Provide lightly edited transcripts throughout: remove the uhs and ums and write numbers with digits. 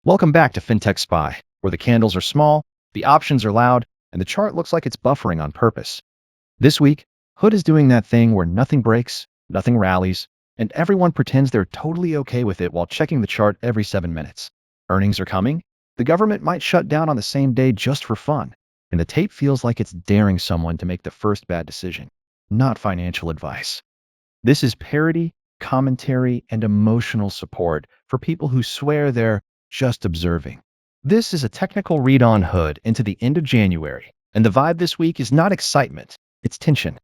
Welcome back to Fintech Spy, where the candles are small, the options are loud, and the chart looks like it's buffering on purpose. This week, Hood is doing that thing where nothing breaks, nothing rallies, and everyone pretends they're totally okay with it while checking the chart every 7 minutes. Earnings are coming, the government might shut down on the same day just for fun, and the tape feels like it's daring someone to make the first bad decision, not financial advice. This is parody, commentary, and emotional support for people who swear they're just observing. This is a technical read on Hood into the end of January, and the vibe this week is not excitement, it's tension.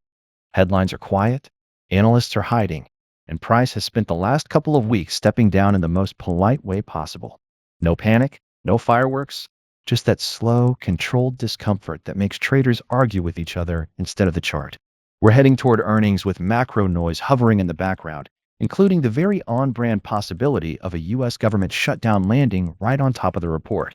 Headlines are quiet, analysts are hiding, and Price has spent the last couple of weeks stepping down in the most polite way possible. No panic, no fireworks, just that slow, controlled discomfort that makes traders argue with each other instead of the chart. We're heading toward earnings with macro noise hovering in the background, including the very on-brand possibility of a U.S. government shutdown landing right on top of the report.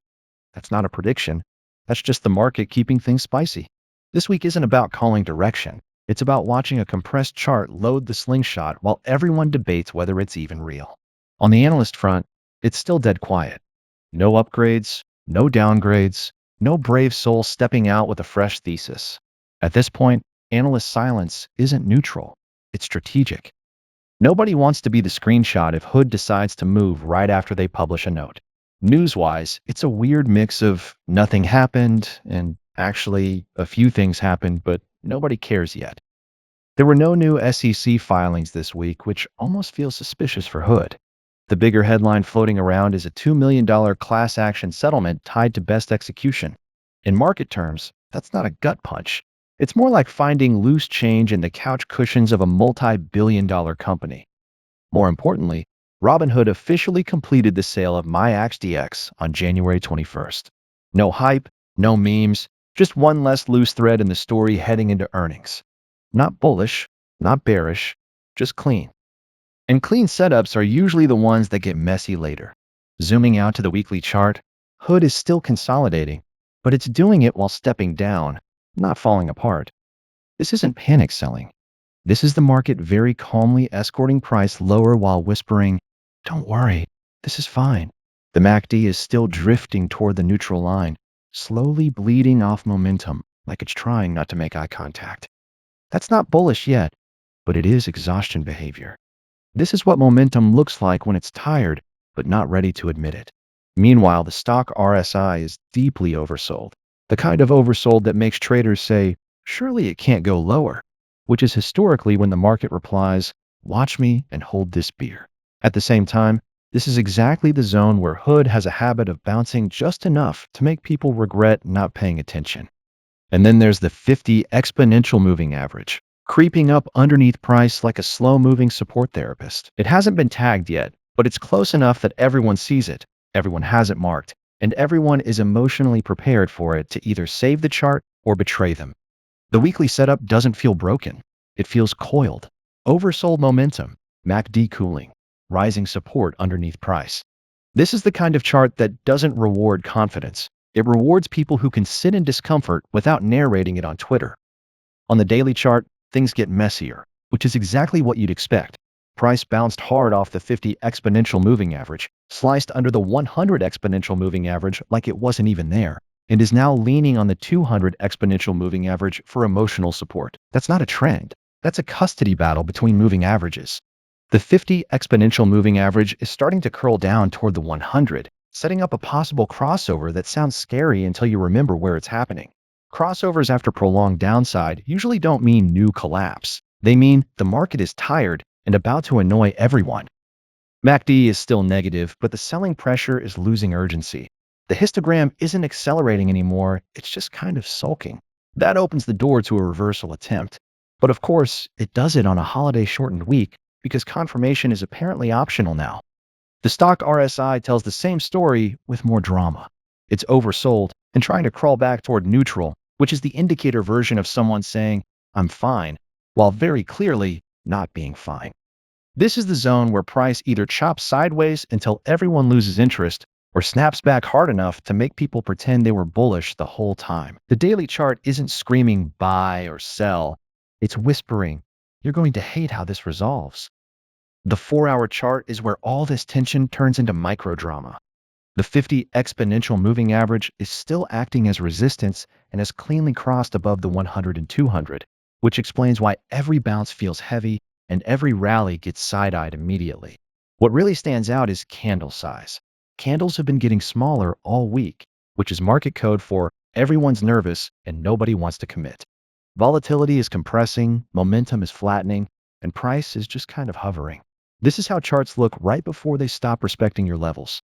That's not a prediction. That's just the market keeping things spicy. This week isn't about calling direction. It's about watching a compressed chart load the slingshot while everyone debates whether it's even real. On the analyst front, it's still dead quiet. No upgrades, no downgrades, no brave soul stepping out with a fresh thesis. At this point, analyst silence isn't neutral. It's strategic. Nobody wants to be the screenshot if Hood decides to move right after they publish a note. News-wise, it's a weird mix of nothing happened and actually a few things happened, but nobody cares yet. There were no new SEC filings this week, which almost feels suspicious for Hood. The bigger headline floating around is a $2 million class action settlement tied to best execution. In market terms, that's not a gut punch. It's more like finding loose change in the couch cushions of a multi-billion-dollar company. More importantly, Robinhood officially completed the sale of MyAxDX on January 21st. No hype, no memes, just one less loose thread in the story heading into earnings. Not bullish, not bearish, just clean. And clean setups are usually the ones that get messy later. Zooming out to the weekly chart, Hood is still consolidating, but it's doing it while stepping down, not falling apart. This isn't panic selling. This is the market very calmly escorting price lower while whispering, "Don't worry, this is fine." The MACD is still drifting toward the neutral line, slowly bleeding off momentum, like it's trying not to make eye contact. That's not bullish yet, but it is exhaustion behavior. This is what momentum looks like when it's tired, but not ready to admit it. Meanwhile, the stock RSI is deeply oversold. The kind of oversold that makes traders say, surely it can't go lower, which is historically when the market replies, watch me and hold this beer. At the same time, this is exactly the zone where Hood has a habit of bouncing just enough to make people regret not paying attention. And then there's the 50 exponential moving average, creeping up underneath price like a slow-moving support therapist. It hasn't been tagged yet, but it's close enough that everyone sees it, everyone has it marked, and everyone is emotionally prepared for it to either save the chart or betray them. The weekly setup doesn't feel broken. It feels coiled. Oversold momentum, MACD cooling, rising support underneath price. This is the kind of chart that doesn't reward confidence. It rewards people who can sit in discomfort without narrating it on Twitter. On the daily chart, things get messier, which is exactly what you'd expect. Price bounced hard off the 50 exponential moving average, sliced under the 100 exponential moving average like it wasn't even there, and is now leaning on the 200 exponential moving average for emotional support. That's not a trend. That's a custody battle between moving averages. The 50 exponential moving average is starting to curl down toward the 100, setting up a possible crossover that sounds scary until you remember where it's happening. Crossovers after prolonged downside usually don't mean new collapse. They mean the market is tired and about to annoy everyone. MACD is still negative, but the selling pressure is losing urgency. The histogram isn't accelerating anymore, it's just kind of sulking. That opens the door to a reversal attempt. But of course, it does it on a holiday-shortened week because confirmation is apparently optional now. The stock RSI tells the same story with more drama. It's oversold and trying to crawl back toward neutral, which is the indicator version of someone saying, I'm fine, while very clearly not being fine. This is the zone where price either chops sideways until everyone loses interest or snaps back hard enough to make people pretend they were bullish the whole time. The daily chart isn't screaming buy or sell. It's whispering, you're going to hate how this resolves. The 4-hour chart is where all this tension turns into microdrama. The 50 exponential moving average is still acting as resistance and has cleanly crossed above the 100 and 200, which explains why every bounce feels heavy and every rally gets side-eyed immediately. What really stands out is candle size. Candles have been getting smaller all week, which is market code for everyone's nervous and nobody wants to commit. Volatility is compressing, momentum is flattening, and price is just kind of hovering. This is how charts look right before they stop respecting your levels.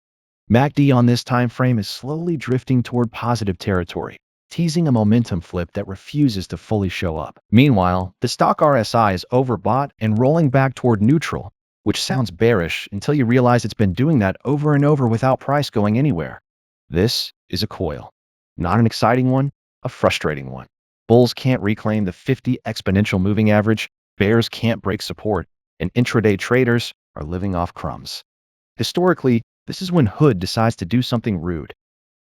MACD on this time frame is slowly drifting toward positive territory, teasing a momentum flip that refuses to fully show up. Meanwhile, the stock RSI is overbought and rolling back toward neutral, which sounds bearish until you realize it's been doing that over and over without price going anywhere. This is a coil. Not an exciting one, a frustrating one. Bulls can't reclaim the 50 exponential moving average, bears can't break support, and intraday traders are living off crumbs. Historically, this is when Hood decides to do something rude.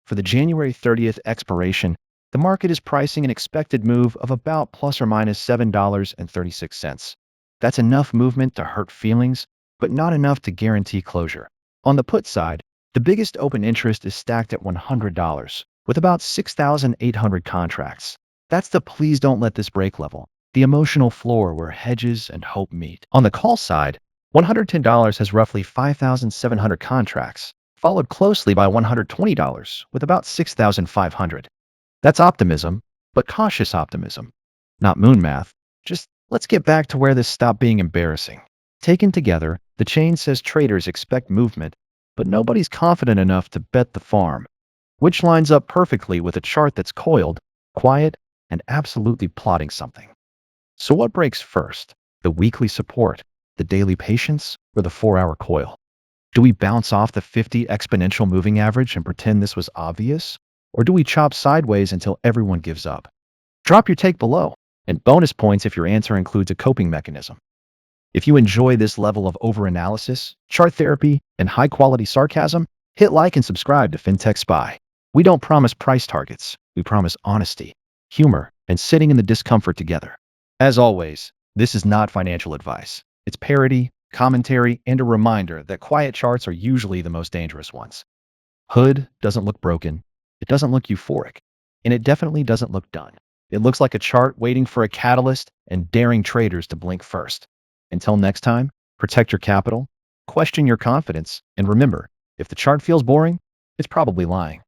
For the January 30th expiration, the market is pricing an expected move of about plus or minus $7.36. That's enough movement to hurt feelings, but not enough to guarantee closure. On the put side, the biggest open interest is stacked at $100, with about 6,800 contracts. That's the please don't let this break level, the emotional floor where hedges and hope meet. On the call side, $110 has roughly 5,700 contracts, followed closely by $120 with about 6,500. That's optimism, but cautious optimism. Not moon math, just let's get back to where this stopped being embarrassing. Taken together, the chain says traders expect movement, but nobody's confident enough to bet the farm, which lines up perfectly with a chart that's coiled, quiet, and absolutely plotting something. So what breaks first? The weekly support, the daily patience, or the 4-hour coil? Do we bounce off the 50 exponential moving average and pretend this was obvious? Or do we chop sideways until everyone gives up? Drop your take below, and bonus points if your answer includes a coping mechanism. If you enjoy this level of overanalysis, chart therapy, and high-quality sarcasm, hit like and subscribe to Fintech Spy. We don't promise price targets, we promise honesty, humor, and sitting in the discomfort together. As always, this is not financial advice. It's parody, commentary, and a reminder that quiet charts are usually the most dangerous ones. Hood doesn't look broken, it doesn't look euphoric, and it definitely doesn't look done. It looks like a chart waiting for a catalyst and daring traders to blink first. Until next time, protect your capital, question your confidence, and remember, if the chart feels boring, it's probably lying.